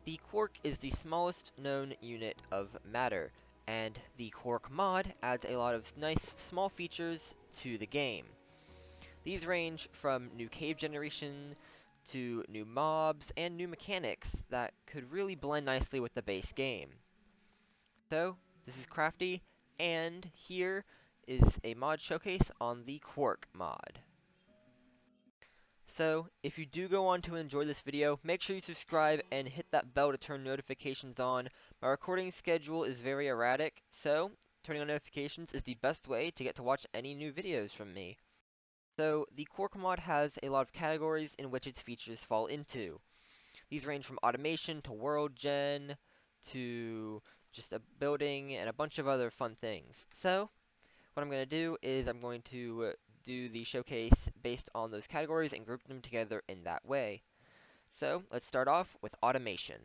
The quark is the smallest known unit of matter, and the quark mod adds a lot of nice small features to the game. These range from new cave generation to new mobs and new mechanics that could really blend nicely with the base game. So, this is Crafty, and here is a mod showcase on the Quark mod. So, if you do go on to enjoy this video, make sure you subscribe and hit that bell to turn notifications on. My recording schedule is very erratic, so turning on notifications is the best way to get to watch any new videos from me. So, the Quark mod has a lot of categories in which its features fall into. These range from automation to world gen to just a building and a bunch of other fun things. So, what I'm going to do is I'm going to do the showcase based on those categories and group them together in that way. So, let's start off with automation.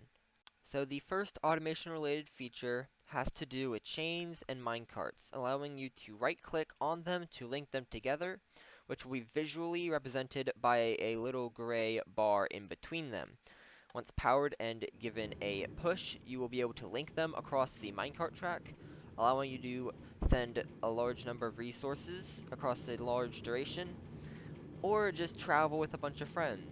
So the first automation related feature has to do with chains and minecarts, allowing you to right click on them to link them together, which will be visually represented by a little gray bar in between them. Once powered and given a push, you will be able to link them across the minecart track, allowing you to send a large number of resources across a large duration, or just travel with a bunch of friends.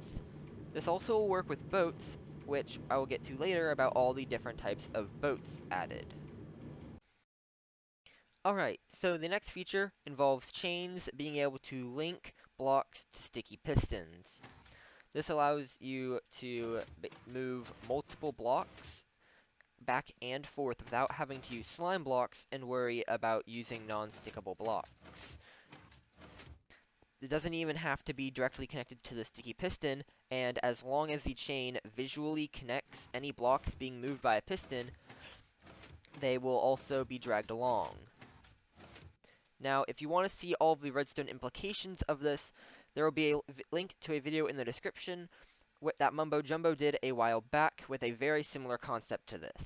This also will work with boats, which I will get to later about all the different types of boats added. Alright, so the next feature involves chains being able to link blocks to sticky pistons. This allows you to move multiple blocks back and forth without having to use slime blocks and worry about using non-stickable blocks. It doesn't even have to be directly connected to the sticky piston, and as long as the chain visually connects any blocks being moved by a piston, they will also be dragged along. Now, if you want to see all of the redstone implications of this, there will be a link to a video in the description that Mumbo Jumbo did a while back with a very similar concept to this.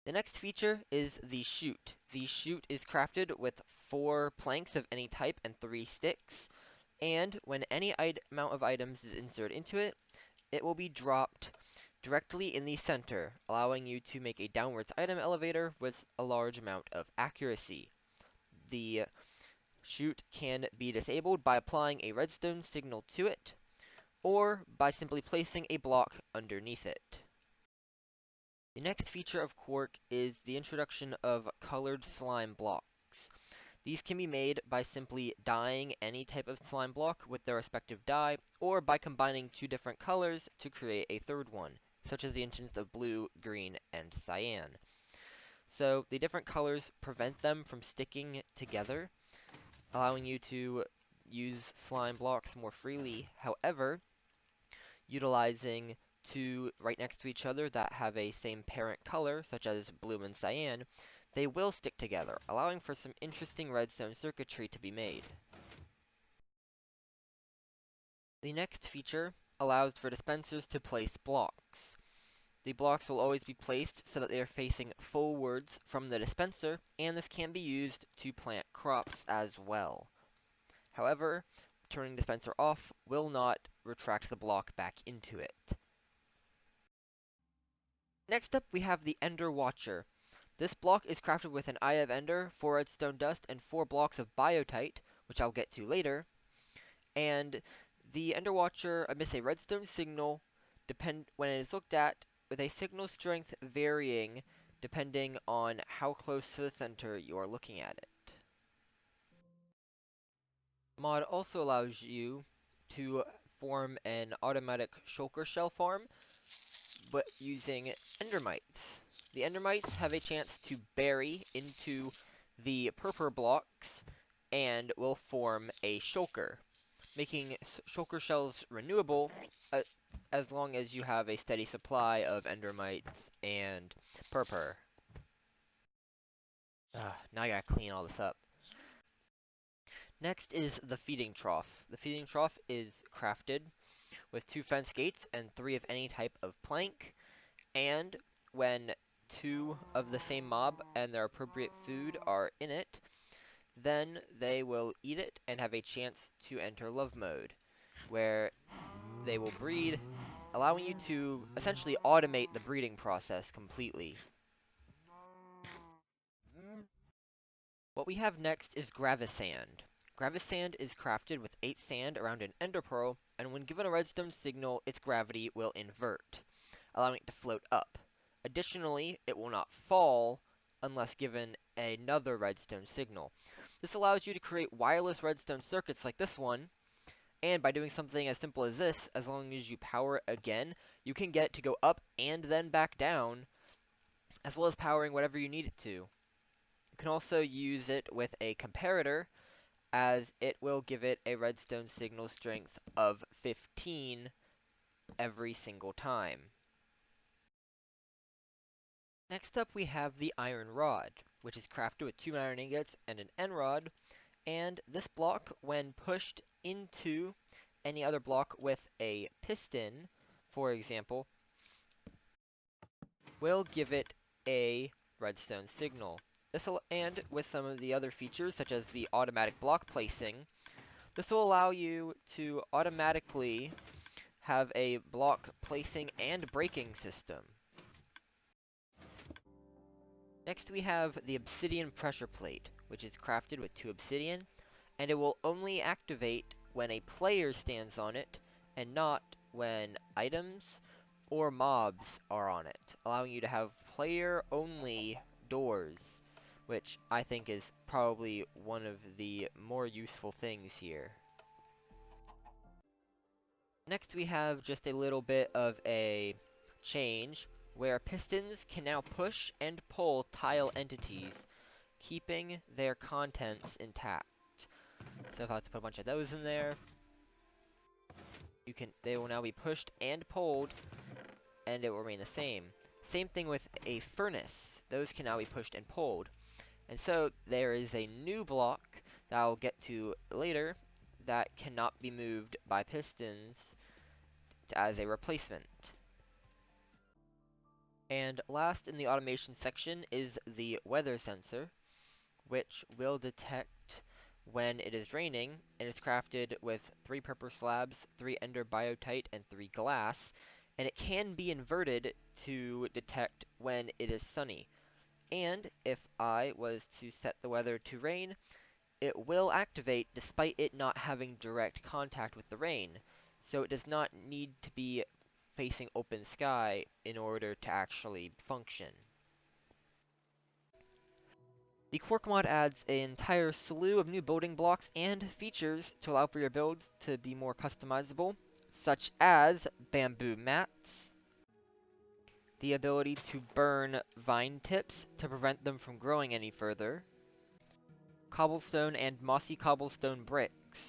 The next feature is the chute. The chute is crafted with 4 planks of any type and 3 sticks, and when any amount of items is inserted into it, it will be dropped directly in the center, allowing you to make a downwards item elevator with a large amount of accuracy. The chute can be disabled by applying a redstone signal to it, or by simply placing a block underneath it. The next feature of Quark is the introduction of colored slime blocks. These can be made by simply dyeing any type of slime block with their respective dye, or by combining 2 different colors to create a third one, such as the instance of blue, green, and cyan. So the different colors prevent them from sticking together, allowing you to use slime blocks more freely. However, utilizing 2 right next to each other that have a same parent color, such as blue and cyan, they will stick together, allowing for some interesting redstone circuitry to be made. The next feature allows for dispensers to place blocks. The blocks will always be placed so that they are facing forwards from the dispenser, and this can be used to plant crops as well. However, turning dispenser off will not retract the block back into it. Next up, we have the Ender Watcher. This block is crafted with an Eye of Ender, 4 redstone dust, and 4 blocks of biotite, which I'll get to later. And the Ender Watcher emits a redstone signal when it is looked at, with a signal strength varying depending on how close to the center you are looking at it. The mod also allows you to form an automatic shulker shell farm, but using endermites. The endermites have a chance to bury into the purple blocks and will form a shulker, making shulker shells renewable as long as you have a steady supply of endermites and purple. Now I gotta clean all this up. Next is the feeding trough. The feeding trough is crafted with 2 fence gates and 3 of any type of plank, and when 2 of the same mob and their appropriate food are in it, then they will eat it and have a chance to enter love mode, where they will breed allowing you to essentially automate the breeding process completely. What we have next is Gravisand. Gravisand is crafted with 8 sand around an ender pearl, and when given a redstone signal, its gravity will invert, allowing it to float up. Additionally, it will not fall unless given another redstone signal. This allows you to create wireless redstone circuits like this one, and by doing something as simple as this, as long as you power it again, you can get it to go up and then back down, as well as powering whatever you need it to. You can also use it with a comparator, as it will give it a redstone signal strength of 15 every single time. Next up we have the iron rod, which is crafted with 2 iron ingots and an end rod, and this block, when pushed into any other block with a piston, for example, will give it a redstone signal. And with some of the other features, such as the automatic block placing, this will allow you to automatically have a block placing and breaking system. Next we have the obsidian pressure plate, which is crafted with 2 obsidian, and it will only activate when a player stands on it, and not when items or mobs are on it, allowing you to have player-only doors, which I think is probably one of the more useful things here. Next we have just a little bit of a change, where pistons can now push and pull tile entities, keeping their contents intact. So if I have to put a bunch of those in there, they will now be pushed and pulled, and it will remain the same. Same thing with a furnace. Those can now be pushed and pulled. And so there is a new block that I'll get to later that cannot be moved by pistons as a replacement. And last in the automation section is the weather sensor, which will detect when it is raining, and is crafted with 3 purple slabs, 3 ender biotite, and 3 glass, and it can be inverted to detect when it is sunny. And if I was to set the weather to rain, it will activate despite it not having direct contact with the rain, so it does not need to be facing open sky in order to actually function. The Quark mod adds an entire slew of new building blocks and features to allow for your builds to be more customizable, such as bamboo mats, the ability to burn vine tips to prevent them from growing any further, cobblestone and mossy cobblestone bricks,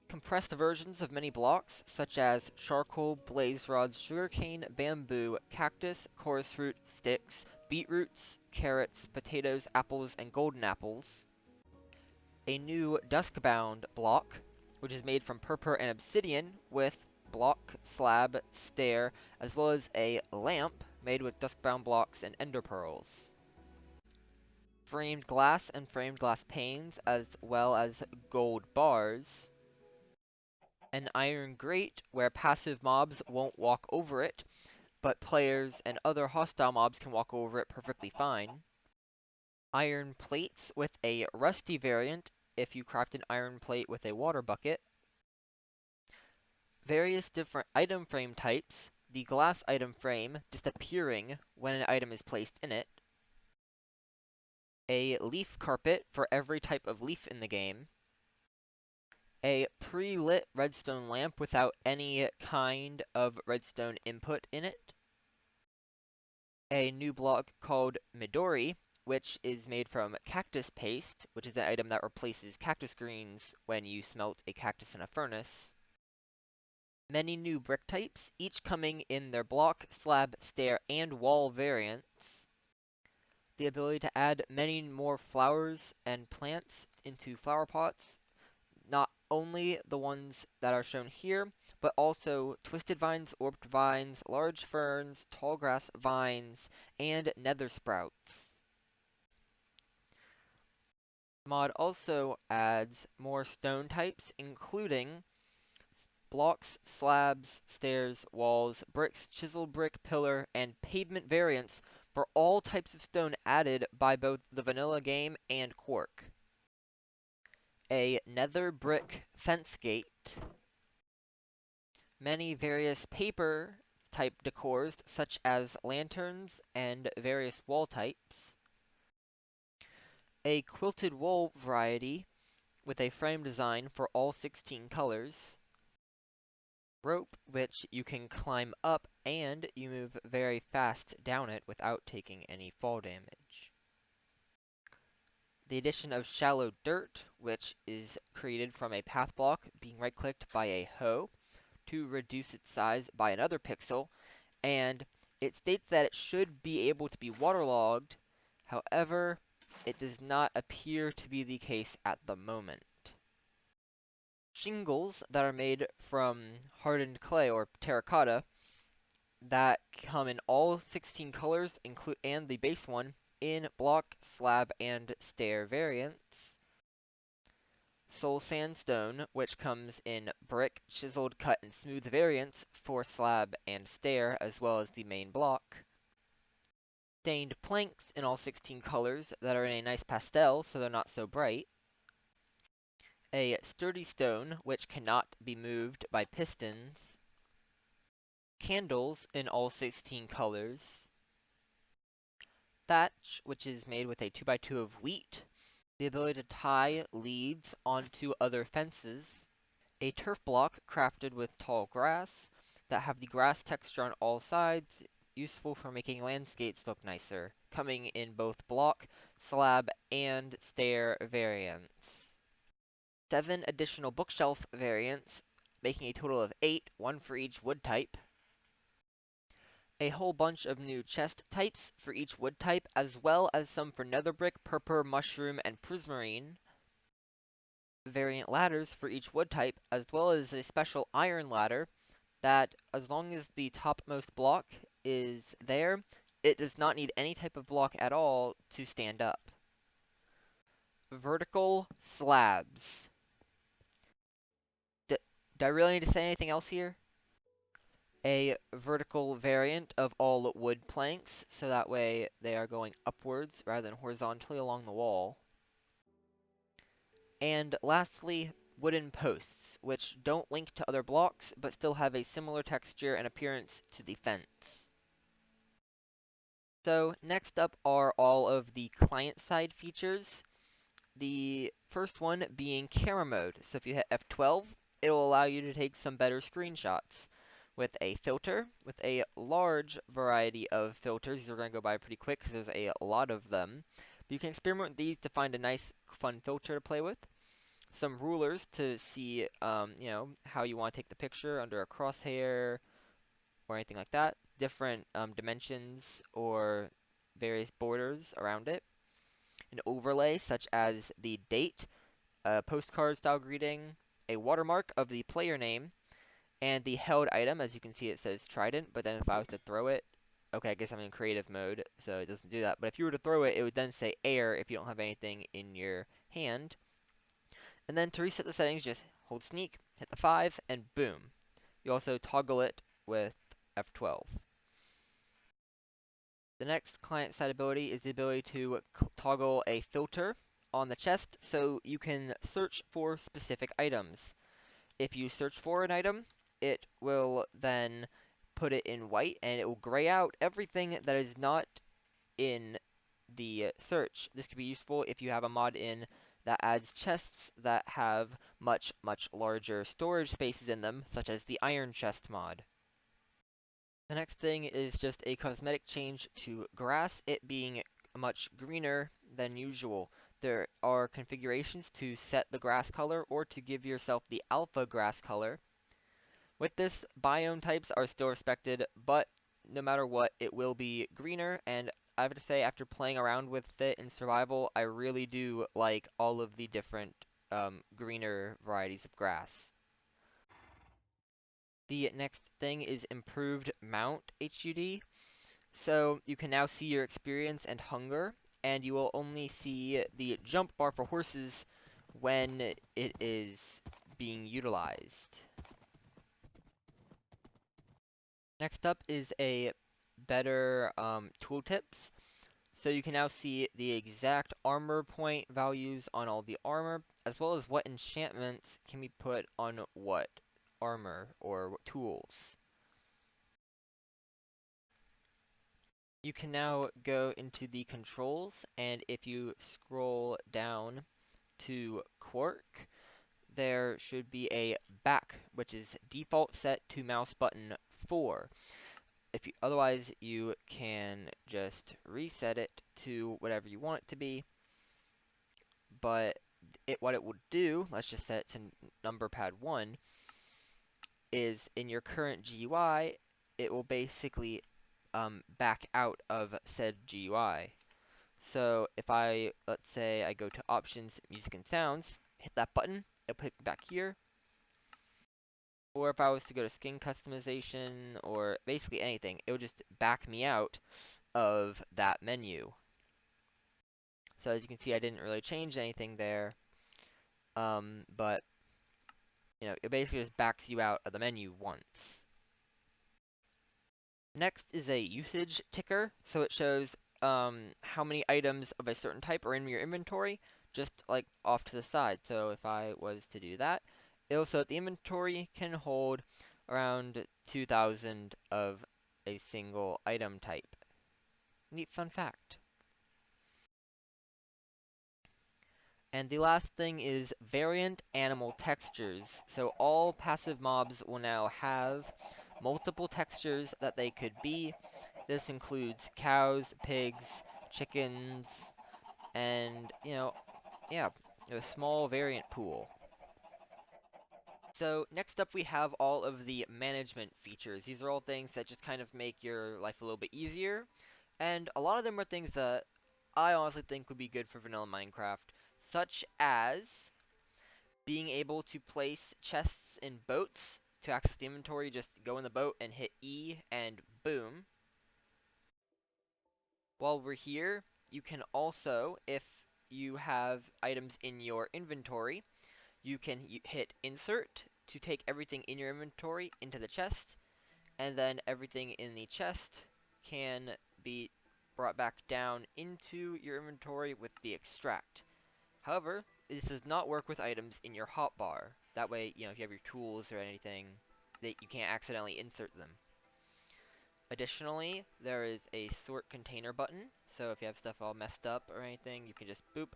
compressed versions of many blocks, such as charcoal, blaze rods, sugarcane, bamboo, cactus, chorus fruit, sticks, beetroots, carrots, potatoes, apples, and golden apples. A new duskbound block, which is made from purpur and obsidian, with block, slab, stair, as well as a lamp made with duskbound blocks and ender pearls. Framed glass and framed glass panes, as well as gold bars. An iron grate where passive mobs won't walk over it, but players and other hostile mobs can walk over it perfectly fine. Iron plates with a rusty variant if you craft an iron plate with a water bucket. Various different item frame types, the glass item frame disappearing when an item is placed in it. A leaf carpet for every type of leaf in the game. A pre-lit redstone lamp without any kind of redstone input in it. A new block called Midori, which is made from cactus paste, which is an item that replaces cactus greens when you smelt a cactus in a furnace. Many new brick types, each coming in their block, slab, stair, and wall variants. The ability to add many more flowers and plants into flower pots, not only the ones that are shown here, but also twisted vines, warped vines, large ferns, tall grass vines, and nether sprouts. Mod also adds more stone types, including Blocks, slabs, stairs, walls, bricks, chiseled brick, pillar, and pavement variants for all types of stone added by both the vanilla game and Quark. A nether brick fence gate. Many various paper type decors such as lanterns and various wall types. A quilted wool variety with a frame design for all 16 colors. Rope, which you can climb up and you move very fast down it without taking any fall damage. The addition of shallow dirt, which is created from a path block being right-clicked by a hoe to reduce its size by another pixel, and it states that it should be able to be waterlogged. However, it does not appear to be the case at the moment. Shingles that are made from hardened clay or terracotta that come in all 16 colors, and the base one in block, slab, and stair variants. Soul sandstone, which comes in brick, chiseled, cut, and smooth variants for slab and stair, as well as the main block. Stained planks in all 16 colors that are in a nice pastel, so they're not so bright. A sturdy stone, which cannot be moved by pistons. Candles in all 16 colors. Thatch, which is made with a 2x2 of wheat. The ability to tie leads onto other fences. A turf block crafted with tall grass that have the grass texture on all sides, useful for making landscapes look nicer, coming in both block, slab, and stair variants. 7 additional bookshelf variants, making a total of 8, one for each wood type. A whole bunch of new chest types for each wood type, as well as some for nether brick, purpur, mushroom, and prismarine. Variant ladders for each wood type, as well as a special iron ladder that, as long as the topmost block is there, it does not need any type of block at all to stand up. Vertical slabs. Do I really need to say anything else here? A vertical variant of all wood planks, so that way they are going upwards rather than horizontally along the wall. And lastly, wooden posts, which don't link to other blocks, but still have a similar texture and appearance to the fence. So next up are all of the client-side features. The first one being camera mode. So if you hit F12, it will allow you to take some better screenshots. With a filter, with a large variety of filters. These are going to go by pretty quick because there's a lot of them. But you can experiment with these to find a nice, fun filter to play with. Some rulers to see, how you want to take the picture under a crosshair or anything like that. Different dimensions or various borders around it. An overlay such as the date, a postcard style greeting, a watermark of the player name, and the held item. As you can see, it says Trident, but then if I was to throw it, okay, I guess I'm in creative mode, so it doesn't do that. But if you were to throw it, it would then say air if you don't have anything in your hand. And then to reset the settings, just hold sneak, hit the 5, and boom. You also toggle it with F12. The next client-side ability is the ability to toggle a filter on the chest so you can search for specific items. If you search for an item, it will then put it in white and it will gray out everything that is not in the search. This could be useful if you have a mod in that adds chests that have much larger storage spaces in them, such as the iron chest mod. The next thing is just a cosmetic change to grass, it being much greener than usual. There are configurations to set the grass color or to give yourself the alpha grass color. With this, biome types are still respected, but no matter what, it will be greener, and I have to say, after playing around with it in survival, I really do like all of the different greener varieties of grass. The next thing is improved mount HUD. So you can now see your experience and hunger, and you will only see the jump bar for horses when it is being utilized. Next up is a better tooltips. So you can now see the exact armor point values on all the armor, as well as what enchantments can be put on what armor or what tools. You can now go into the controls, and if you scroll down to Quark, there should be a back, which is default set to mouse button 4. If you, otherwise, you can just reset it to whatever you want it to be. But what it will do, let's just set it to number pad 1, is in your current GUI, it will basically back out of said GUI. So if let's say I go to options, music and sounds, hit that button, it'll put me back here. Or if I was to go to skin customization or basically anything, it would just back me out of that menu. So as you can see, I didn't really change anything there, but it basically just backs you out of the menu once. Next is a usage ticker, so it shows how many items of a certain type are in your inventory, just like off to the side. So if I was to do that, it'll show that the inventory can hold around 2,000 of a single item type. Neat fun fact. And the last thing is variant animal textures. So all passive mobs will now have multiple textures that they could be. This includes cows, pigs, chickens, and, yeah, a small variant pool. So next up we have all of the management features. These are all things that just kind of make your life a little bit easier. And a lot of them are things that I honestly think would be good for vanilla Minecraft, such as being able to place chests in boats to access the inventory. Just go in the boat and hit E and boom. While we're here, you can also, if you have items in your inventory, you can hit insert to take everything in your inventory into the chest, and then everything in the chest can be brought back down into your inventory with the extract. However, this does not work with items in your hotbar. That way, if you have your tools or anything, that you can't accidentally insert them. Additionally, there is a sort container button, so if you have stuff all messed up or anything, you can just boop.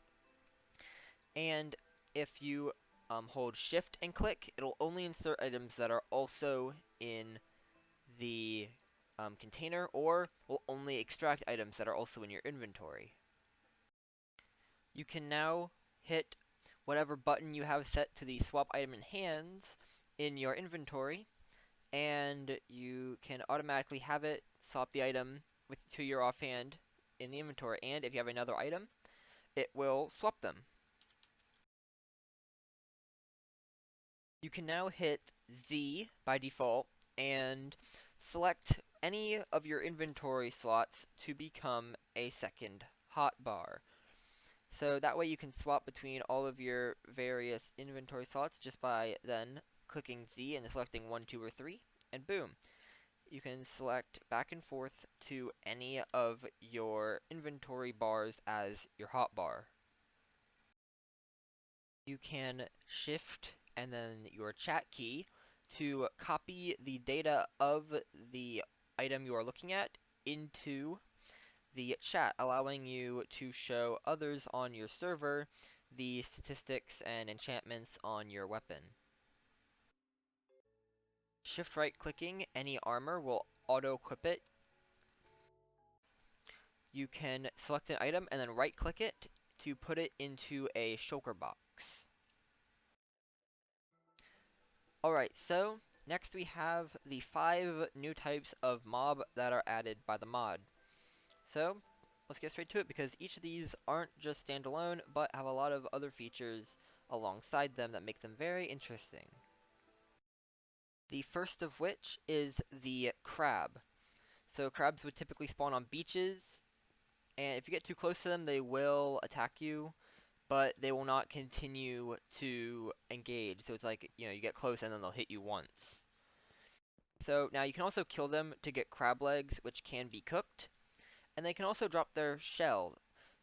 And if you hold shift and click, it'll only insert items that are also in the container, or will only extract items that are also in your inventory. You can now hit whatever button you have set to the swap item in hands in your inventory, and you can automatically have it swap the item to your offhand in the inventory. And if you have another item, it will swap them. You can now hit Z by default and select any of your inventory slots to become a second hotbar. So that way you can swap between all of your various inventory slots just by then clicking Z and selecting 1, 2, or 3, and boom. You can select back and forth to any of your inventory bars as your hotbar. You can shift and then your chat key to copy the data of the item you are looking at into the chat, allowing you to show others on your server the statistics and enchantments on your weapon. Shift right clicking any armor will auto equip it. You can select an item and then right click it to put it into a shulker box. Alright, so next we have the 5 new types of mob that are added by the mod. So let's get straight to it, because each of these aren't just standalone, but have a lot of other features alongside them that make them very interesting. The first of which is the crab. So crabs would typically spawn on beaches, and if you get too close to them, they will attack you, but they will not continue to engage. So it's like, you get close and then they'll hit you once. So now you can also kill them to get crab legs, which can be cooked, and they can also drop their shell,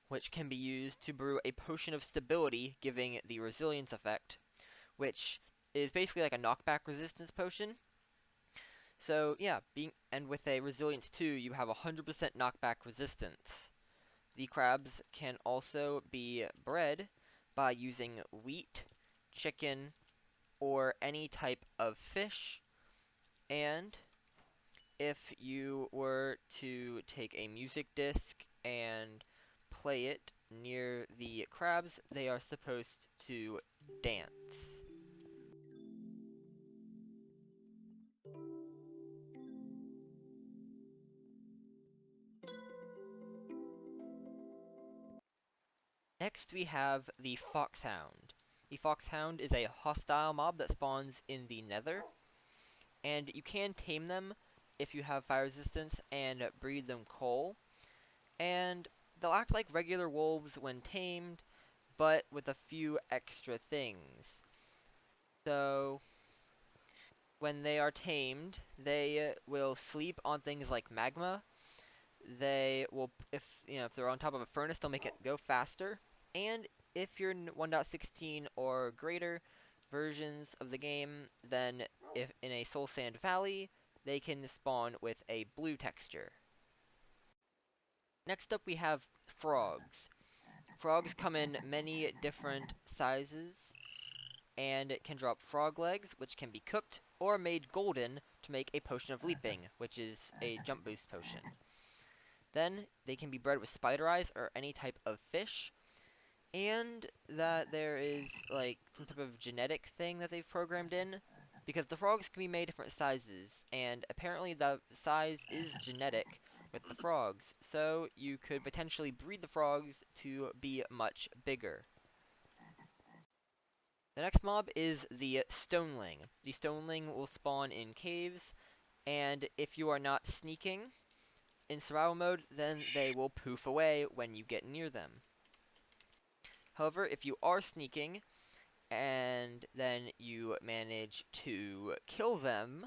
which can be used to brew a potion of stability, giving the resilience effect, which is basically like a knockback resistance potion. So yeah, and with a resilience 2, you have 100% knockback resistance. The crabs can also be bred by using wheat, chicken, or any type of fish, and if you were to take a music disc and play it near the crabs, they are supposed to dance. Next we have the foxhound. The foxhound is a hostile mob that spawns in the nether, and you can tame them if you have fire resistance and breed them coal. And they'll act like regular wolves when tamed, but with a few extra things. So, when they are tamed, they will sleep on things like magma. They will, if they're on top of a furnace, they'll make it go faster. And if you're in 1.16 or greater versions of the game, then if in a Soul Sand Valley, they can spawn with a blue texture. Next up, we have frogs. Frogs come in many different sizes and it can drop frog legs, which can be cooked or made golden to make a potion of leaping, which is a jump boost potion. Then they can be bred with spider eyes or any type of fish, and that there is like some type of genetic thing that they've programmed in, because the frogs can be made different sizes, and apparently the size is genetic with the frogs, so you could potentially breed the frogs to be much bigger. The next mob is the stoneling. The stoneling will spawn in caves, and if you are not sneaking in survival mode, then they will poof away when you get near them. However, if you are sneaking, and then you manage to kill them,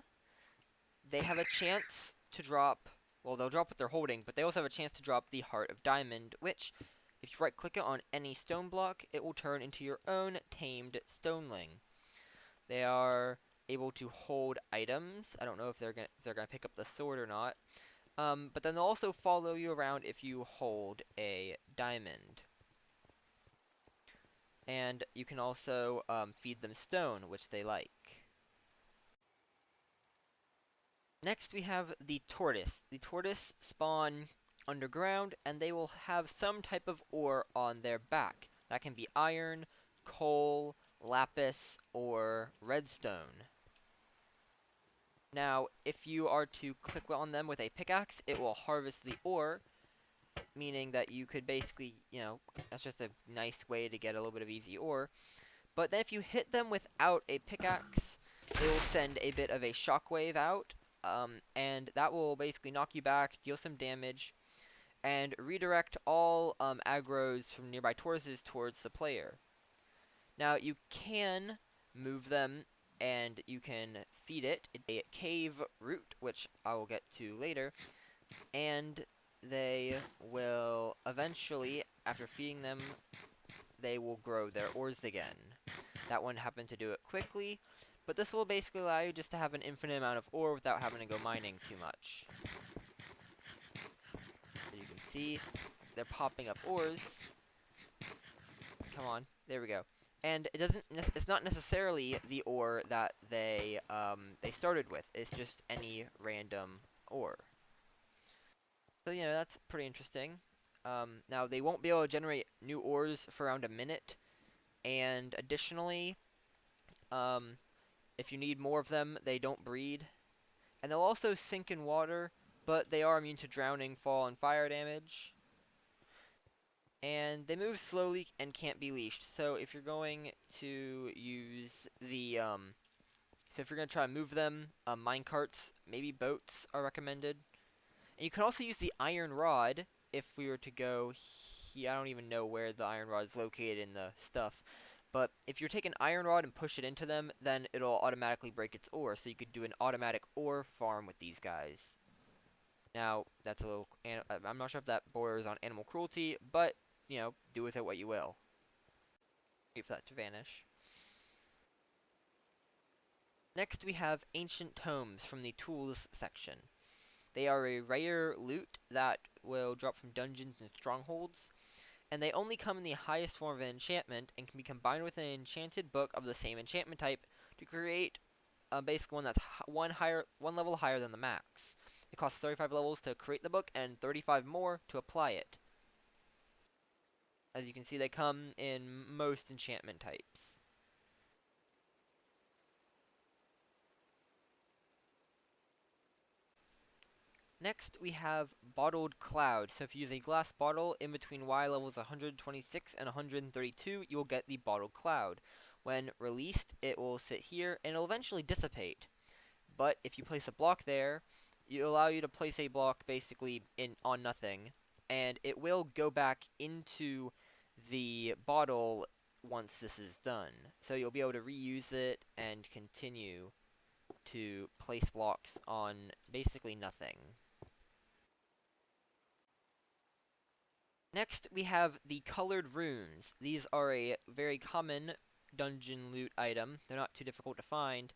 they have a chance to drop, well, they'll drop what they're holding, but they also have a chance to drop the Heart of Diamond, which, if you right-click it on any stone block, it will turn into your own tamed stoneling. They are able to hold items. I don't know if they're gonna pick up the sword or not. But then they'll also follow you around if you hold a diamond. And you can also feed them stone, which they like. Next we have the tortoise. The tortoise spawn underground, and they will have some type of ore on their back. That can be iron, coal, lapis, or redstone. Now, if you are to click on them with a pickaxe, it will harvest the ore, meaning that you could basically, that's just a nice way to get a little bit of easy ore. But then if you hit them without a pickaxe, they will send a bit of a shockwave out, and that will basically knock you back, deal some damage, and redirect all aggros from nearby tortoises towards the player. Now, you can move them, and you can feed it a cave root, which I will get to later, and they will eventually, after feeding them, they will grow their ores again. That one happened to do it quickly, but this will basically allow you just to have an infinite amount of ore without having to go mining too much. As you can see, they're popping up ores. Come on, there we go. And it's not necessarily the ore that they started with. It's just any random ore. So that's pretty interesting. Now they won't be able to generate new ores for around a minute, and additionally, um, if you need more of them, they don't breed. And they'll also sink in water, but they are immune to drowning, fall, and fire damage. And they move slowly and can't be leashed. So if you're going to use so if you're going to try to move them, minecarts, maybe boats are recommended. And you can also use the iron rod if we were to go here. I don't even know where the iron rod is located in the stuff. But if you take an iron rod and push it into them, then it'll automatically break its ore. So you could do an automatic ore farm with these guys. Now, that's a little... I'm not sure if that borders on animal cruelty, but, you know, do with it what you will. Wait for that to vanish. Next, we have ancient tomes from the tools section. They are a rare loot that will drop from dungeons and strongholds, and they only come in the highest form of an enchantment and can be combined with an enchanted book of the same enchantment type to create basically one that's one level higher than the max. It costs 35 levels to create the book and 35 more to apply it. As you can see, they come in most enchantment types. Next, we have Bottled Cloud. So if you use a glass bottle in between Y levels 126 and 132, you will get the Bottled Cloud. When released, it will sit here and it will eventually dissipate. But if you place a block there, it will allow you to place a block basically on nothing, and it will go back into the bottle once this is done. So you'll be able to reuse it and continue to place blocks on basically nothing. Next, we have the colored runes. These are a very common dungeon loot item. They're not too difficult to find.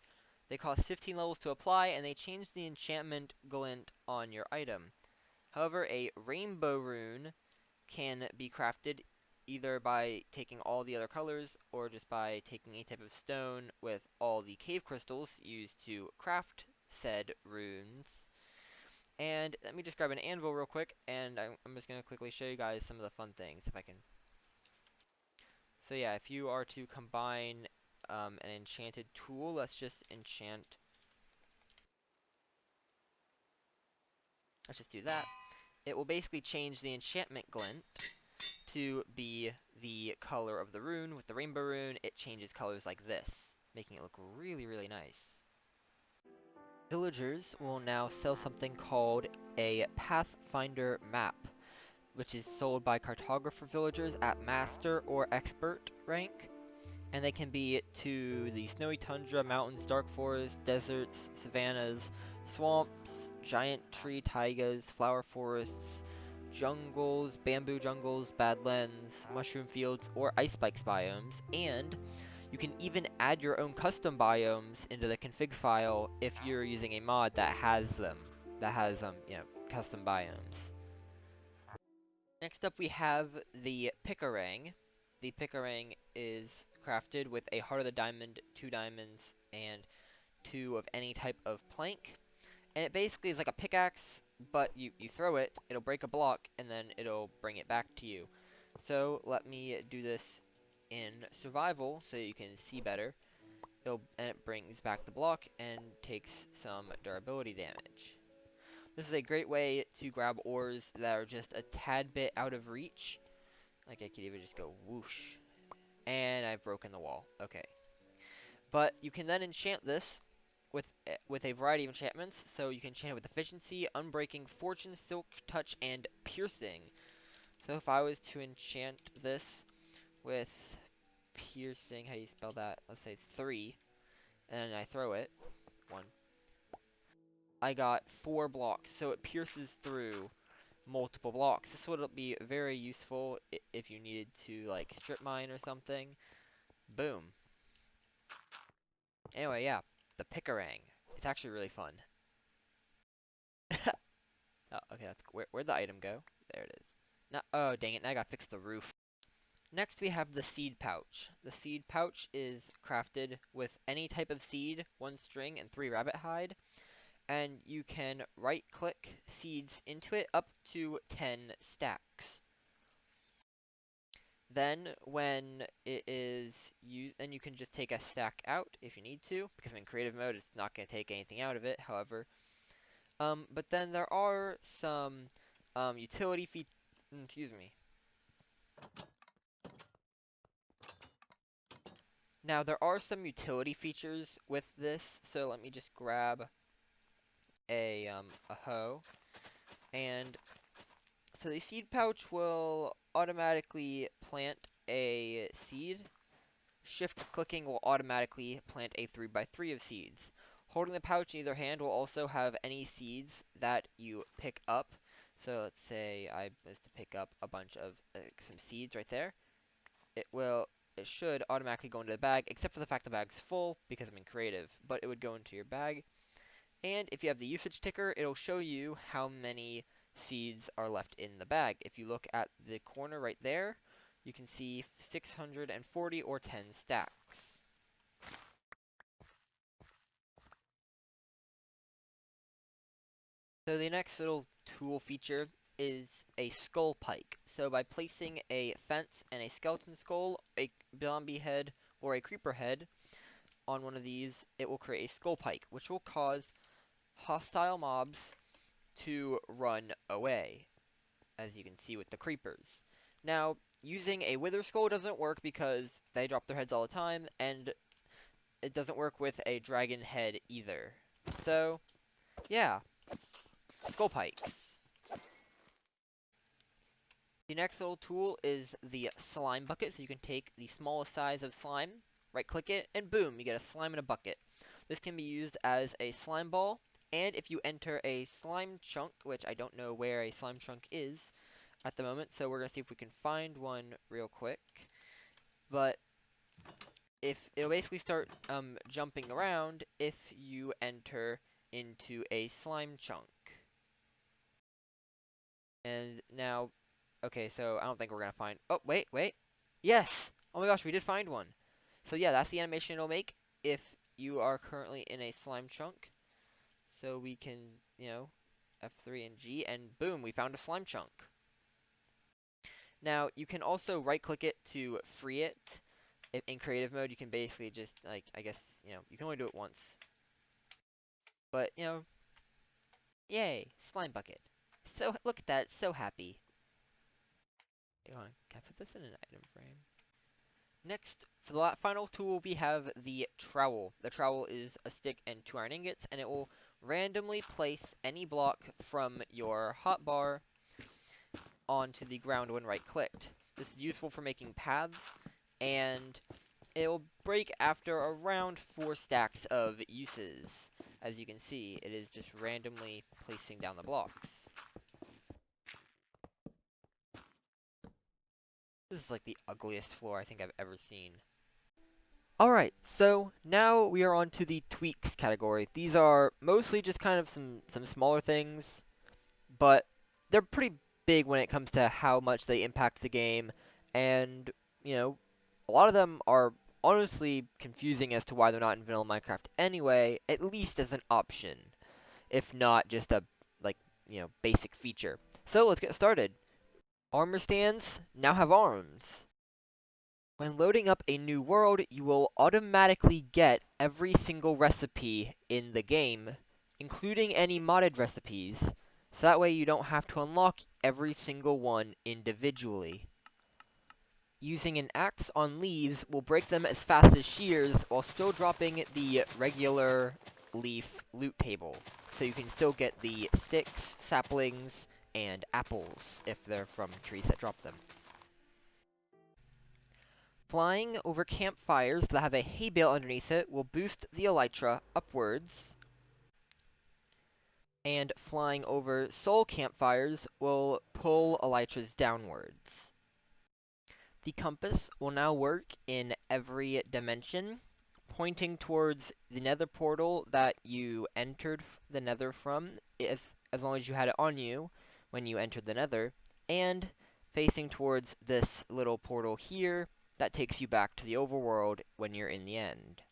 They cost 15 levels to apply, and they change the enchantment glint on your item. However, a rainbow rune can be crafted either by taking all the other colors, or just by taking a type of stone with all the cave crystals used to craft said runes. And let me just grab an anvil real quick, and I'm just going to quickly show you guys some of the fun things, if I can. So yeah, if you are to combine an enchanted tool, let's just enchant... Let's just do that. It will basically change the enchantment glint to be the color of the rune. With the rainbow rune, it changes colors like this, making it look really, really nice. Villagers will now sell something called a Pathfinder map, which is sold by cartographer villagers at Master or Expert rank, and they can be to the snowy tundra, mountains, dark forests, deserts, savannas, swamps, giant tree taigas, flower forests, jungles, bamboo jungles, badlands, mushroom fields, or ice spikes biomes, and you can even add your own custom biomes into the config file if you're using a mod that has them, you know, custom biomes. Next up we have the Picarang. The Picarang is crafted with a Heart of the Diamond, 2 diamonds, and 2 of any type of plank. And it basically is like a pickaxe, but you throw it, it'll break a block, and then it'll bring it back to you. So let me do this in survival so you can see better. And it brings back the block and takes some durability damage. This is a great way to grab ores that are just a tad bit out of reach. Like I could even just go whoosh. And I've broken the wall. Okay. But you can then enchant this with a variety of enchantments. So you can enchant it with efficiency, unbreaking, fortune, silk touch, and piercing. So if I was to enchant this with piercing, how do you spell that? Let's say 3, and I throw it. 1. I got 4 blocks, so it pierces through multiple blocks. This would be very useful if you needed to like strip mine or something. Boom. Anyway, yeah, the Picarang. It's actually really fun. Oh, okay, where'd the item go? There it is. No, oh, dang it, now I gotta fix the roof. Next we have the seed pouch. The seed pouch is crafted with any type of seed, 1 string, and 3 rabbit hide. And you can right click seeds into it up to 10 stacks. Then when it is used, and you can just take a stack out if you need to, because in creative mode it's not going to take anything out of it, however. But then there are some utility excuse me. Now there are some utility features with this, so let me just grab a hoe, and so the seed pouch will automatically plant a seed shift clicking will automatically plant a 3x3 of seeds. Holding the pouch in either hand will also have any seeds that you pick up. So let's say I was to pick up a bunch of some seeds right there. It should automatically go into the bag, except for the fact the bag's full because I'm in creative, but it would go into your bag. And if you have the usage ticker, it'll show you how many seeds are left in the bag. If you look at the corner right there, you can see 640 or 10 stacks. So the next little tool feature is a skull pike. So by placing a fence and a skeleton skull, a zombie head, or a creeper head on one of these, it will create a skull pike, which will cause hostile mobs to run away, as you can see with the creepers. Now, using a wither skull doesn't work because they drop their heads all the time, and it doesn't work with a dragon head either. So, yeah, skull pikes. The next little tool is the slime bucket, so you can take the smallest size of slime, right-click it, and boom, you get a slime in a bucket. This can be used as a slime ball, and if you enter a slime chunk, which I don't know where a slime chunk is at the moment, so we're going to see if we can find one real quick. But if it'll basically start jumping around if you enter into a slime chunk. And now, okay, so I don't think we're gonna find. Oh, wait. Yes! Oh my gosh, we did find one. So yeah, that's the animation it'll make if you are currently in a slime chunk. So we can, F3 and G, and boom, we found a slime chunk. Now, you can also right-click it to free it. In creative mode, you can basically just, like, I guess, you can only do it once. But, yay, slime bucket. So, look at that, so happy. Hang on, can I put this in an item frame? Next, for the final tool, we have the trowel. The trowel is a stick and 2 iron ingots, and it will randomly place any block from your hotbar onto the ground when right-clicked. This is useful for making paths, and it will break after around 4 stacks of uses. As you can see, it is just randomly placing down the blocks. This is like the ugliest floor I think I've ever seen. Alright, so now we are on to the tweaks category. These are mostly just kind of some smaller things, but they're pretty big when it comes to how much they impact the game, and, a lot of them are honestly confusing as to why they're not in vanilla Minecraft anyway, at least as an option, if not just a, like, basic feature. So let's get started. Armor stands now have arms. When loading up a new world, you will automatically get every single recipe in the game, including any modded recipes, so that way you don't have to unlock every single one individually. Using an axe on leaves will break them as fast as shears while still dropping the regular leaf loot table, so you can still get the sticks, saplings, and apples if they're from trees that drop them. Flying over campfires that have a hay bale underneath it will boost the elytra upwards, and flying over soul campfires will pull elytras downwards. The compass will now work in every dimension, pointing towards the nether portal that you entered the nether from, as long as you had it on you when you entered the nether, and facing towards this little portal here that takes you back to the overworld when you're in the end.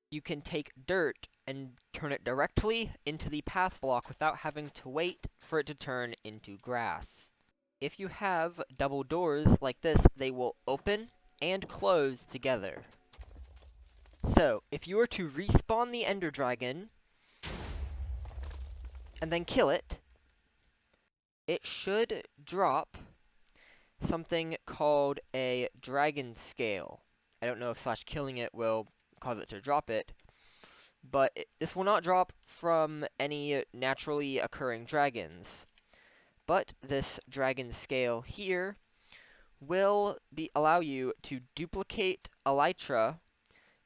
You can take dirt and turn it directly into the path block without having to wait for it to turn into grass. If you have double doors like this, they will open and close together. So, if you were to respawn the Ender Dragon, and then kill it, it should drop something called a Dragon Scale. I don't know if killing it will cause it to drop it, but this will not drop from any naturally occurring dragons. But this Dragon Scale here will allow you to duplicate elytra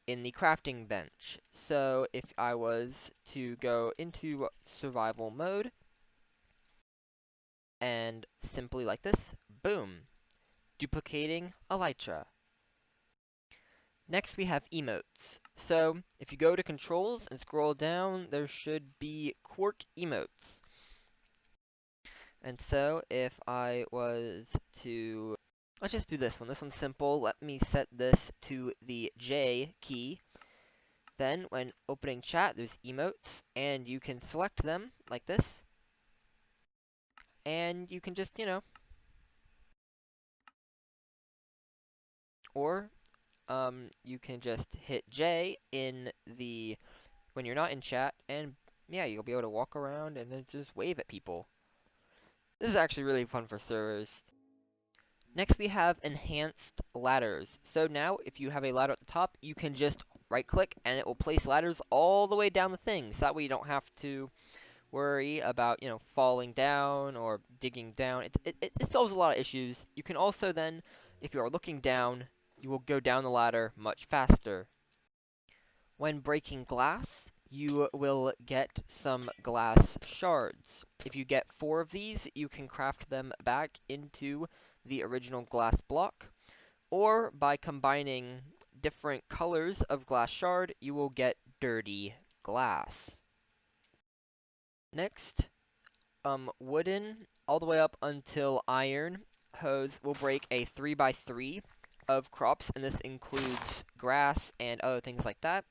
in the crafting bench. So if I was to go into survival mode and simply like this, boom, duplicating elytra. Next we have emotes. So if you go to controls and scroll down, there should be Quark emotes. And so if I was to, let's just do this one. This one's simple. Let me set this to the J key. Then when opening chat, there's emotes, and you can select them like this. And you can just, or you can just hit J in the when you're not in chat, and yeah, you'll be able to walk around and then just wave at people. This is actually really fun for servers. Next, we have enhanced ladders. So now, if you have a ladder at the top, you can just right-click, and it will place ladders all the way down the thing. So that way you don't have to worry about, falling down or digging down. It solves a lot of issues. You can also then, if you are looking down, you will go down the ladder much faster. When breaking glass, you will get some glass shards. If you get 4 of these, you can craft them back into the original glass block, or by combining different colors of glass shard, you will get dirty glass. Next, wooden, all the way up until iron hose will break a 3x3 of crops, and this includes grass and other things like that.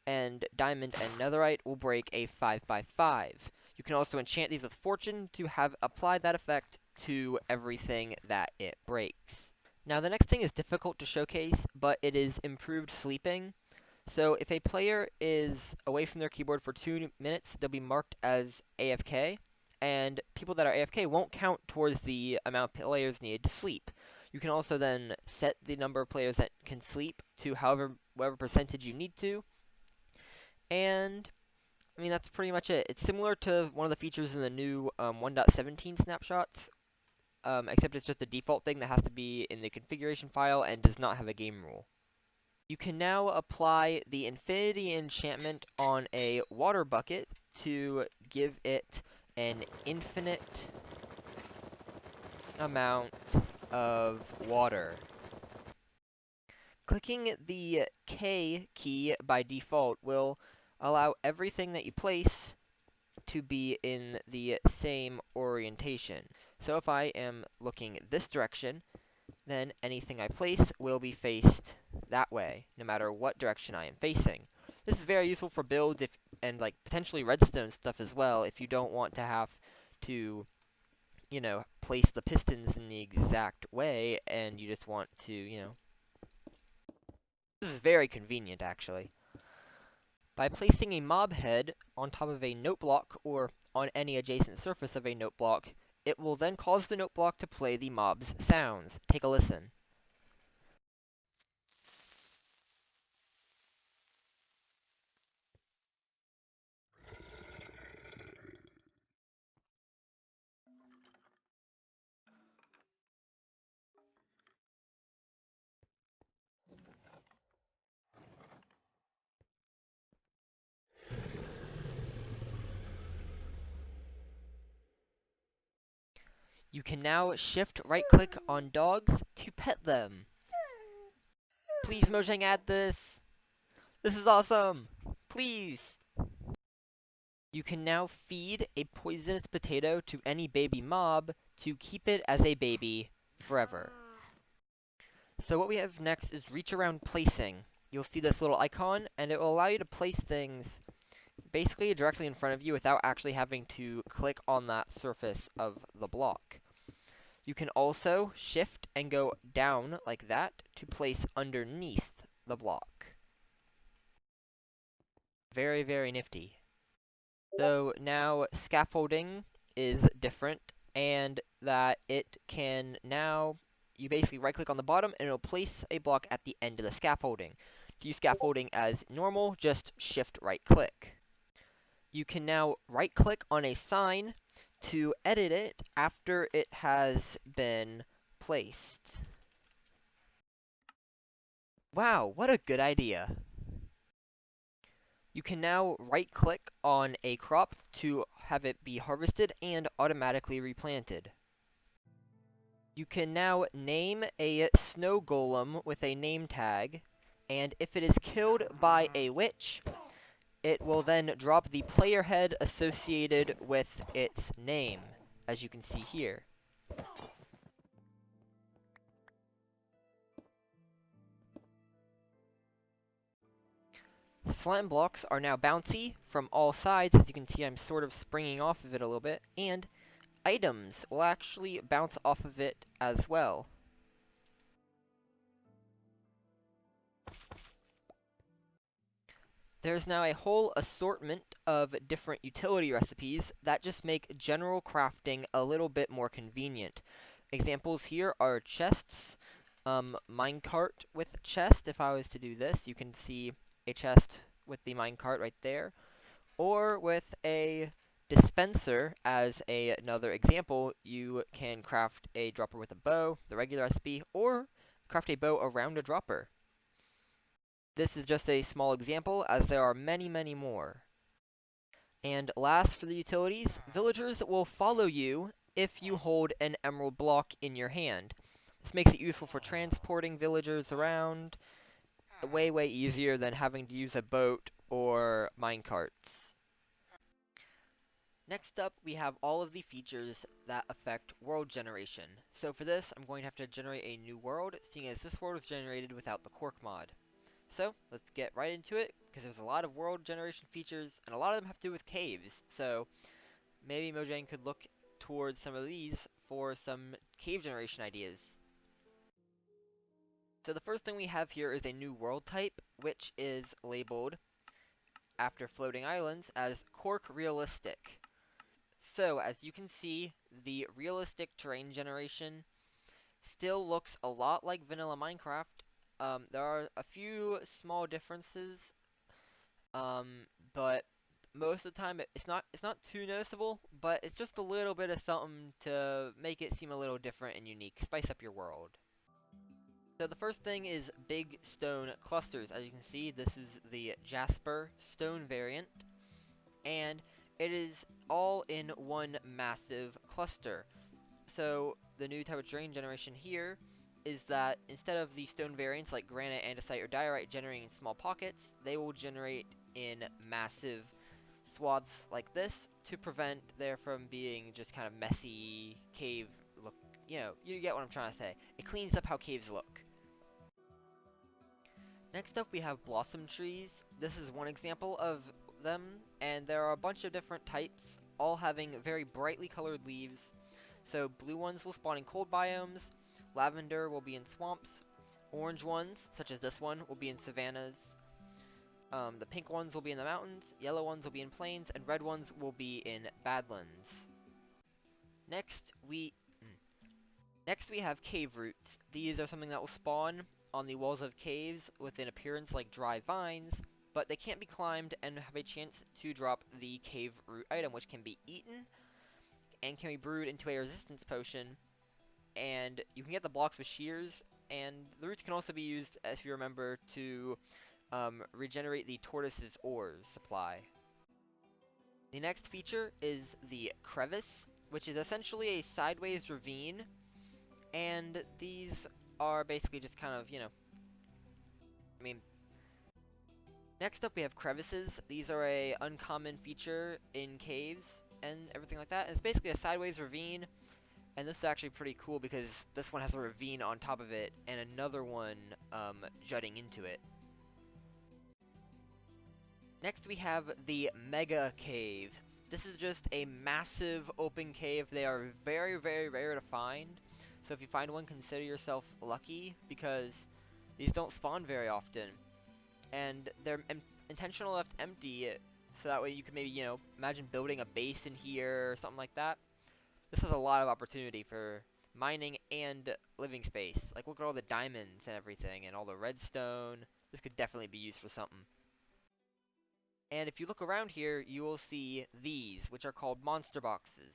And diamond and netherite will break a 5x5. You can also enchant these with fortune to have applied that effect to everything that it breaks. Now the next thing is difficult to showcase, but it is improved sleeping. So if a player is away from their keyboard for 2 minutes, they'll be marked as AFK, and people that are AFK won't count towards the amount of players needed to sleep. You can also then set the number of players that can sleep to whatever percentage you need to, and I mean, that's pretty much it. It's similar to one of the features in the new 1.17 snapshots, except it's just a default thing that has to be in the configuration file and does not have a game rule. You can now apply the Infinity enchantment on a water bucket to give it an infinite amount of water. Clicking the K key by default will allow everything that you place to be in the same orientation. So if I am looking this direction, then anything I place will be faced that way, no matter what direction I am facing. This is very useful for builds and like potentially redstone stuff as well, if you don't want to have to, place the pistons in the exact way and you just want to. This is very convenient actually. By placing a mob head on top of a note block or on any adjacent surface of a note block, it will then cause the note block to play the mob's sounds. Take a listen. You can now shift right-click on dogs to pet them. Please, Mojang, add this! This is awesome! Please! You can now feed a poisonous potato to any baby mob to keep it as a baby forever. So what we have next is reach around placing. You'll see this little icon, and it will allow you to place things basically directly in front of you without actually having to click on that surface of the block. You can also shift and go down like that to place underneath the block. Very, very nifty. So now scaffolding is different, and that it can now, you basically right click on the bottom and it'll place a block at the end of the scaffolding. To use scaffolding as normal, just shift right click. You can now right click on a sign to edit it after it has been placed. Wow, what a good idea! You can now right-click on a crop to have it be harvested and automatically replanted. You can now name a snow golem with a name tag, and if it is killed by a witch, it will then drop the player head associated with its name, as you can see here. Slime blocks are now bouncy from all sides. As you can see, I'm sort of springing off of it a little bit, and items will actually bounce off of it as well. There's now a whole assortment of different utility recipes that just make general crafting a little bit more convenient. Examples here are chests, minecart with chest. If I was to do this, you can see a chest with the minecart right there, or with a dispenser as another example. You can craft a dropper with a bow, the regular recipe, or craft a bow around a dropper. This is just a small example, as there are many, many more. And last for the utilities, villagers will follow you if you hold an emerald block in your hand. This makes it useful for transporting villagers around, way, way easier than having to use a boat or minecarts. Next up, we have all of the features that affect world generation. So for this, I'm going to have to generate a new world, seeing as this world was generated without the Quark mod. So, let's get right into it, because there's a lot of world generation features, and a lot of them have to do with caves. So, maybe Mojang could look towards some of these for some cave generation ideas. So the first thing we have here is a new world type, which is labeled, after floating islands, as Quark realistic. So, as you can see, the realistic terrain generation still looks a lot like vanilla Minecraft. There are a few small differences, but most of the time it's not too noticeable, but it's just a little bit of something to make it seem a little different and unique, spice up your world. So the first thing is big stone clusters. As you can see, this is the Jasper stone variant, and it is all in one massive cluster. So the new type of terrain generation here is that instead of the stone variants like granite, andesite, or diorite generating in small pockets, they will generate in massive swaths like this to prevent there from being just kind of messy cave look. You get what I'm trying to say. It cleans up how caves look. Next up we have blossom trees. This is one example of them, and there are a bunch of different types, all having very brightly colored leaves. So blue ones will spawn in cold biomes, lavender will be in swamps, orange ones, such as this one, will be in savannas, the pink ones will be in the mountains, yellow ones will be in plains, and red ones will be in badlands. Next, next we have cave roots. These are something that will spawn on the walls of caves with an appearance like dry vines, but they can't be climbed and have a chance to drop the cave root item, which can be eaten and can be brewed into a resistance potion, and you can get the blocks with shears, and the roots can also be used, if you remember, to regenerate the tortoise's ore supply. The next feature is the crevice, which is essentially a sideways ravine, and these are basically just kind of, I mean, next up we have crevices. These are a uncommon feature in caves and everything like that. And it's basically a sideways ravine. And this is actually pretty cool because this one has a ravine on top of it and another one jutting into it. Next we have the Mega Cave. This is just a massive open cave. They are very, very rare to find. So if you find one, consider yourself lucky because these don't spawn very often. And they're intentional left empty so that way you can maybe, imagine building a base in here or something like that. This has a lot of opportunity for mining and living space. Like, look at all the diamonds and everything, and all the redstone. This could definitely be used for something. And if you look around here, you will see these, which are called monster boxes.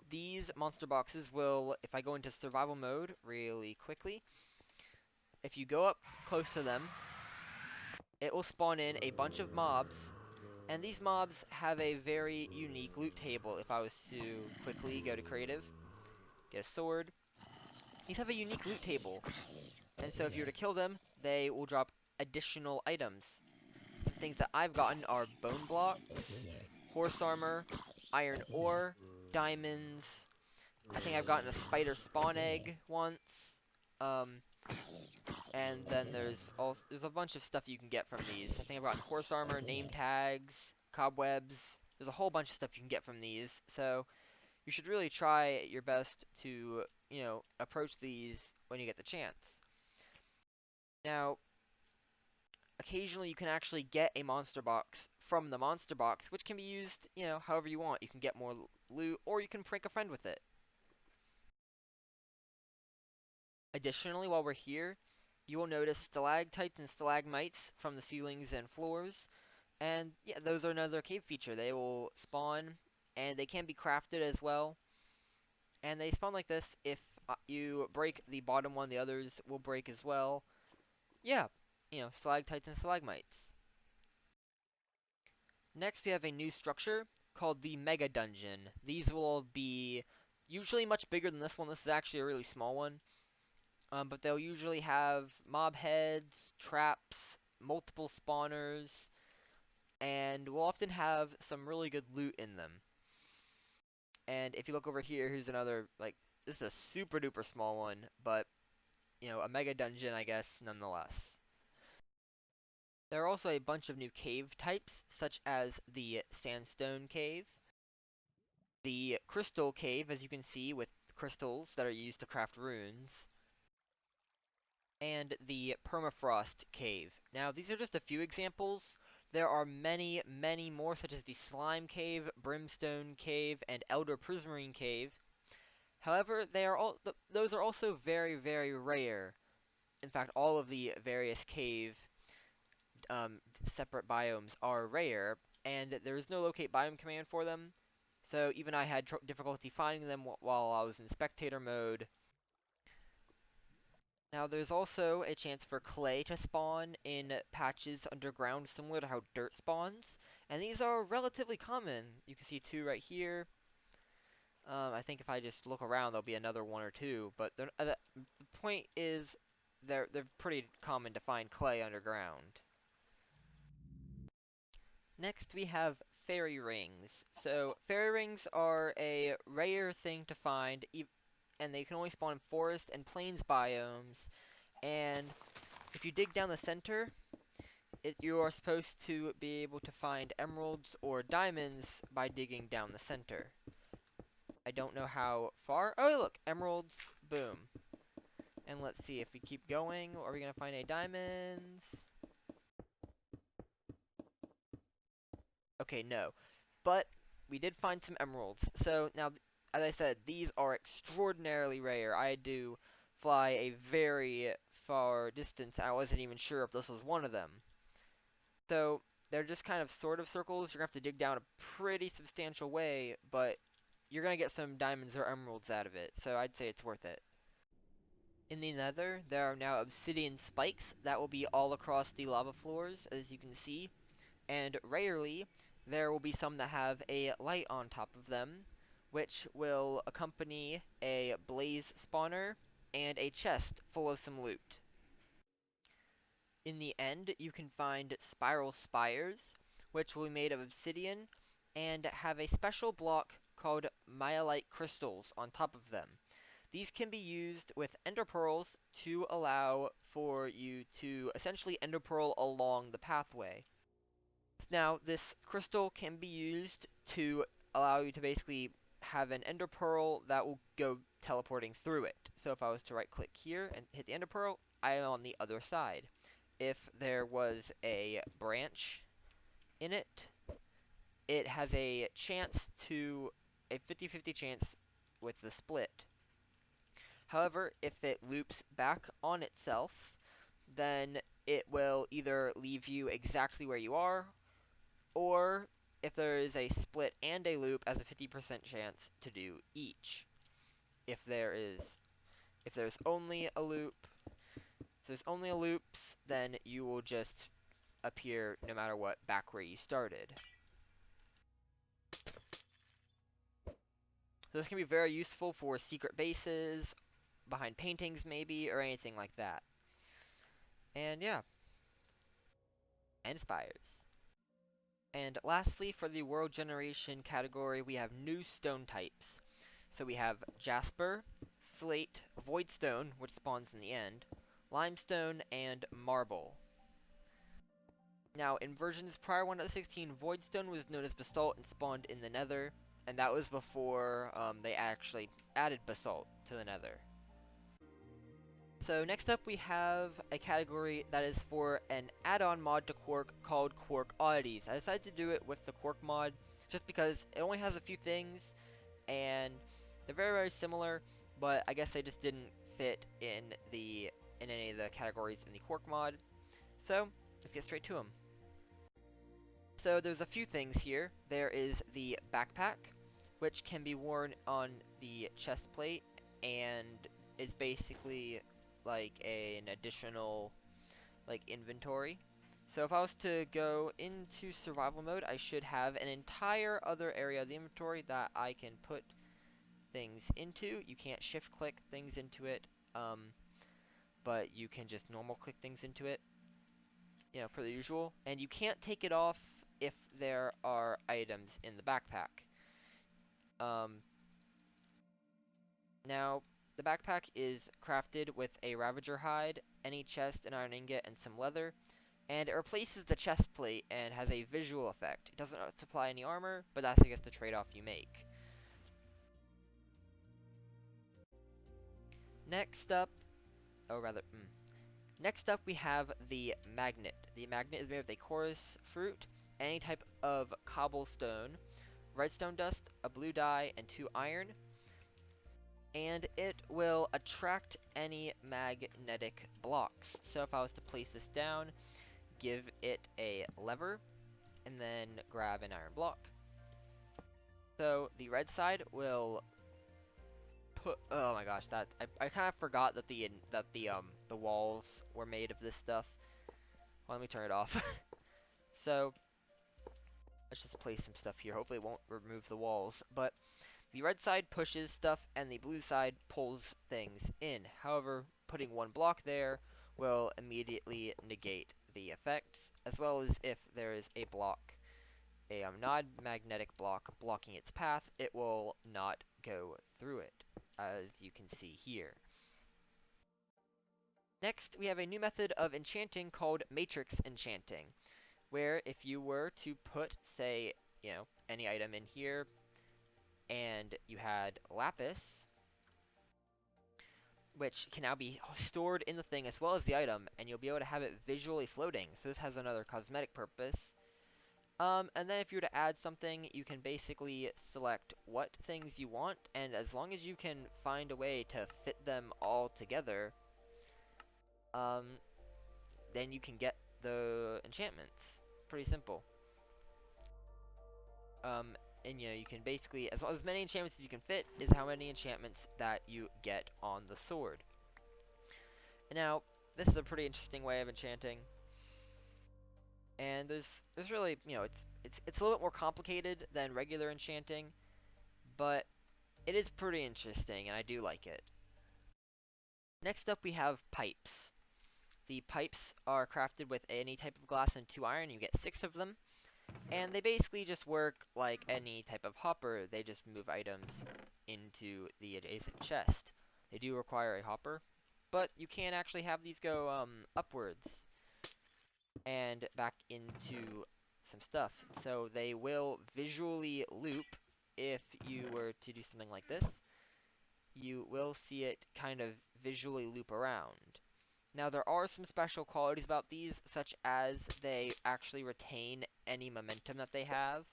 These monster boxes will, if I go into survival mode really quickly, if you go up close to them, it will spawn in a bunch of mobs, and these mobs have a very unique loot table. If I was to quickly go to creative, get a sword, these have a unique loot table, and so if you were to kill them, they will drop additional items. Some things that I've gotten are bone blocks, horse armor, iron ore, diamonds. I think I've gotten a spider spawn egg once. Um, and then there's a bunch of stuff you can get from these. I think I've gotten horse armor, name tags, cobwebs. There's a whole bunch of stuff you can get from these. So you should really try your best to, approach these when you get the chance. Now, occasionally you can actually get a monster box from the monster box, which can be used, however you want. You can get more loot, or you can prank a friend with it. Additionally, while we're here, you will notice stalactites and stalagmites from the ceilings and floors. And yeah, those are another cave feature. They will spawn, and they can be crafted as well. And they spawn like this. If you break the bottom one, the others will break as well. Yeah, stalactites and stalagmites. Next, we have a new structure called the Mega Dungeon. These will be usually much bigger than this one. This is actually a really small one. But they'll usually have mob heads, traps, multiple spawners, and will often have some really good loot in them. And if you look over here, here's another, like, this is a super duper small one, but, a mega dungeon, I guess, nonetheless. There are also a bunch of new cave types, such as the sandstone cave, the crystal cave, as you can see, with crystals that are used to craft runes, and the permafrost cave. Now, these are just a few examples. There are many, many more, such as the slime cave, brimstone cave, and elder prismarine cave. However, those are also very, very rare. In fact, all of the various cave um, separate biomes are rare, and there is no locate biome command for them. So even I had difficulty finding them while I was in spectator mode. Now there's also a chance for clay to spawn in patches underground, similar to how dirt spawns, and these are relatively common. You can see two right here. I think if I just look around, there'll be another one or two, but the point is they're pretty common to find clay underground. Next we have fairy rings. So fairy rings are a rare thing to find, and they can only spawn in forest and plains biomes. And if you dig down the center, you are supposed to be able to find emeralds or diamonds by digging down the center. I don't know how far. Oh, look, emeralds. Boom. And let's see if we keep going. Are we gonna find any diamonds? Okay, no. But we did find some emeralds. So now, as I said, these are extraordinarily rare. I had to fly a very far distance. I wasn't even sure if this was one of them. So they're just kind of sort of circles. You're gonna have to dig down a pretty substantial way, but you're gonna get some diamonds or emeralds out of it. So I'd say it's worth it. In the nether, there are now obsidian spikes that will be all across the lava floors, as you can see. And rarely, there will be some that have a light on top of them, which will accompany a blaze spawner and a chest full of some loot. In the end, you can find spiral spires, which will be made of obsidian and have a special block called myelite crystals on top of them. These can be used with ender pearls to allow for you to essentially ender pearl along the pathway. Now, this crystal can be used to allow you to basically have an ender pearl that will go teleporting through it. So if I was to right click here and hit the ender pearl, I am on the other side. If there was a branch in it, it has a chance to a 50-50 chance with the split. However, if it loops back on itself, then it will either leave you exactly where you are, or if there is a split and a loop, as a 50% chance to do each. If there's only a loop, So there's only loops, then you will just appear no matter what back where you started. So this can be very useful for secret bases, behind paintings maybe, or anything like that. And yeah, and spires. And lastly, for the world generation category, we have new stone types. So we have jasper, slate, voidstone, which spawns in the end, limestone, and marble. Now, in versions prior 1.16, voidstone was known as basalt and spawned in the nether, and that was before they actually added basalt to the nether. So next up we have a category that is for an add-on mod to Quark called Quark oddities. I decided to do it with the Quark mod just because it only has a few things and they're very similar, but I guess they just didn't fit in any of the categories in the Quark mod. So let's get straight to them. So there's a few things here. There is the backpack, which can be worn on the chest plate and is basically like an additional like inventory. So if I was to go into survival mode, I should have an entire other area of the inventory that I can put things into. You can't shift click things into it, but you can just normal click things into it, per the usual. And you can't take it off if there are items in the backpack. Um, Now, the backpack is crafted with a Ravager hide, any chest, an iron ingot, and some leather, and it replaces the chest plate and has a visual effect. It doesn't supply any armor, but that's, I guess, the trade-off you make. Next up, oh rather, next up we have the magnet. The magnet is made of a chorus fruit, any type of cobblestone, redstone dust, a blue dye, and 2 iron. And it will attract any magnetic blocks. So if I was to place this down, give it a lever, and then grab an iron block. So the red side will put. Oh my gosh, I kind of forgot that the walls were made of this stuff. Well, let me turn it off. So let's just place some stuff here. Hopefully it won't remove the walls, but the red side pushes stuff and the blue side pulls things in. However, putting one block there will immediately negate the effects, as well as if there is a block, a non-magnetic block blocking its path, it will not go through it, as you can see here. Next, we have a new method of enchanting called matrix enchanting, where if you were to put, say, any item in here, and you had lapis, which can now be stored in the thing as well as the item, and you'll be able to have it visually floating. So this has another cosmetic purpose. And then if you were to add something, you can basically select what things you want, and as long as you can find a way to fit them all together, then you can get the enchantments. Pretty simple. And you can basically, as many enchantments as you can fit is how many enchantments that you get on the sword. Now, this is a pretty interesting way of enchanting. And there's really, it's a little bit more complicated than regular enchanting, but it is pretty interesting and I do like it. Next up we have pipes. The pipes are crafted with any type of glass and 2 iron. You get 6 of them, and they basically just work like any type of hopper. They just move items into the adjacent chest. They do require a hopper, but you can actually have these go upwards and back into some stuff. So they will visually loop if you were to do something like this. You will see it kind of visually loop around. Now there are some special qualities about these, such as they actually retain any momentum that they have.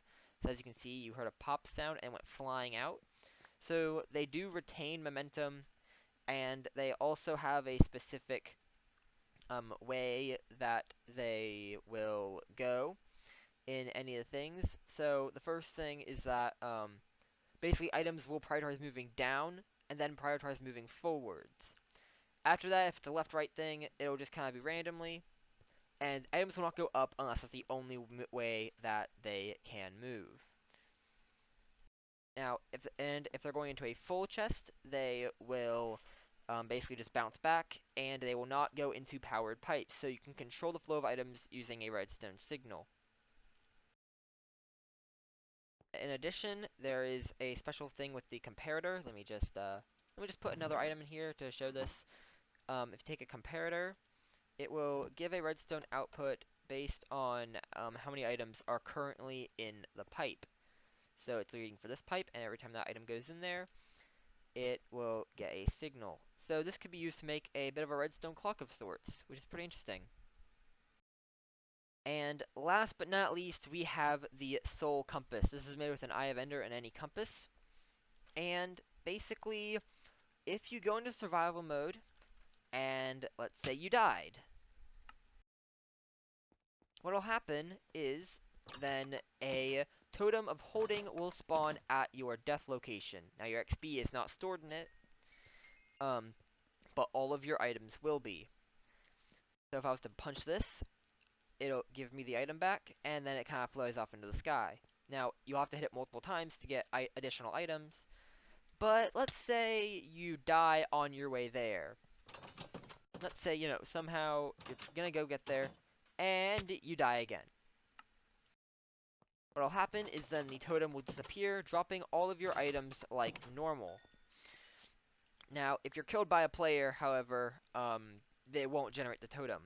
So as you can see, you heard a pop sound and went flying out. So they do retain momentum, and they also have a specific way that they will go in any of the things. So the first thing is that basically items will prioritize moving down and then prioritize moving forwards. After that, if it's a left-right thing, it'll just kind of be randomly, and items will not go up unless it's the only way that they can move. Now, if they're going into a full chest, they will basically just bounce back, and they will not go into powered pipes. So you can control the flow of items using a redstone signal. In addition, there is a special thing with the comparator. Let me just put another item in here to show this. If you take a comparator, it will give a redstone output based on how many items are currently in the pipe. So it's reading for this pipe, and every time that item goes in there, it will get a signal. So this could be used to make a bit of a redstone clock of sorts, which is pretty interesting. And last but not least, we have the soul compass. This is made with an eye of ender and any compass. And basically, if you go into survival mode, and let's say you died, what'll happen is then a totem of holding will spawn at your death location. Now your XP is not stored in it, but all of your items will be. So if I was to punch this, it'll give me the item back, and then it kind of flies off into the sky. Now, you'll have to hit it multiple times to get additional items, but let's say you die on your way there. Let's say, somehow you're gonna go get there, and you die again. What'll happen is then the totem will disappear, dropping all of your items like normal. Now, if you're killed by a player, however, they won't generate the totem.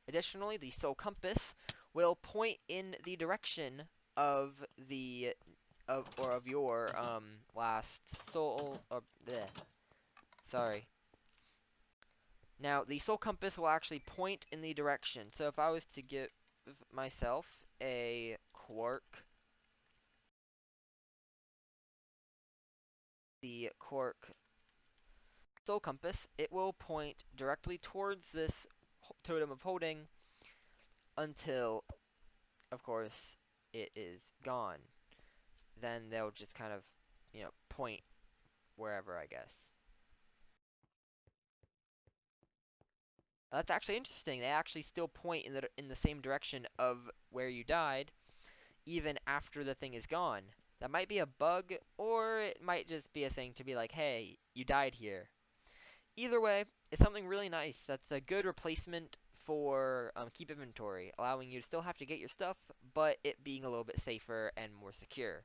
Additionally, the soul compass will point in the direction of your last soul. Sorry. Now, the soul compass will actually point in the direction. So if I was to give myself a Quark, the Quark soul compass, it will point directly towards this totem of holding until, of course, it is gone. Then they'll just kind of, point wherever, I guess. That's actually interesting. They actually still point in the same direction of where you died, even after the thing is gone. That might be a bug, or it might just be a thing to be like, hey, you died here. Either way, it's something really nice. That's a good replacement for keep inventory, allowing you to still have to get your stuff, but it being a little bit safer and more secure.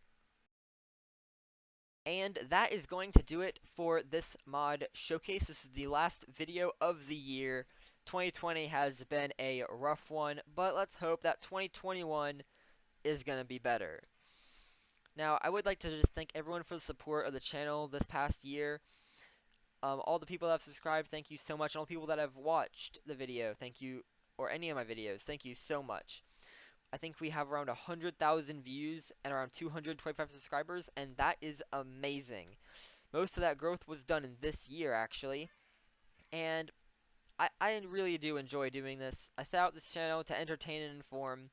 And that is going to do it for this mod showcase. This is the last video of the year. 2020 has been a rough one, but let's hope that 2021 is going to be better. Now, I would like to just thank everyone for the support of the channel this past year. All the people that have subscribed, thank you so much. And all the people that have watched the video, thank you, or any of my videos, thank you so much. I think we have around 100,000 views and around 225 subscribers, and that is amazing. Most of that growth was done in this year, actually. And I really do enjoy doing this. I set out this channel to entertain and inform,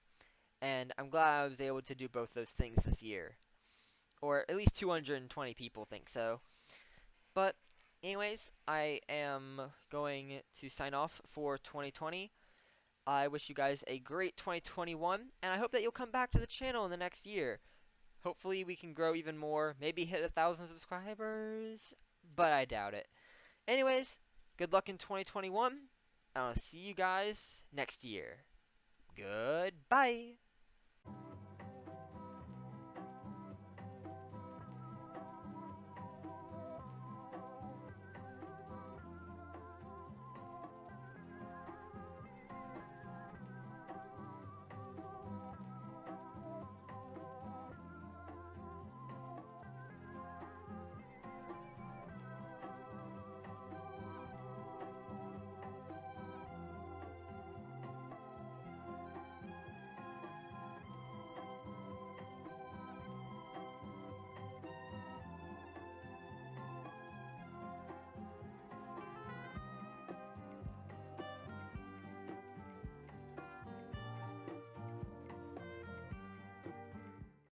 and I'm glad I was able to do both those things this year. Or at least 220 people think so. But, anyways, I am going to sign off for 2020. I wish you guys a great 2021, and I hope that you'll come back to the channel in the next year. Hopefully we can grow even more, maybe hit 1,000 subscribers, but I doubt it. Anyways, good luck in 2021, and I'll see you guys next year. Goodbye!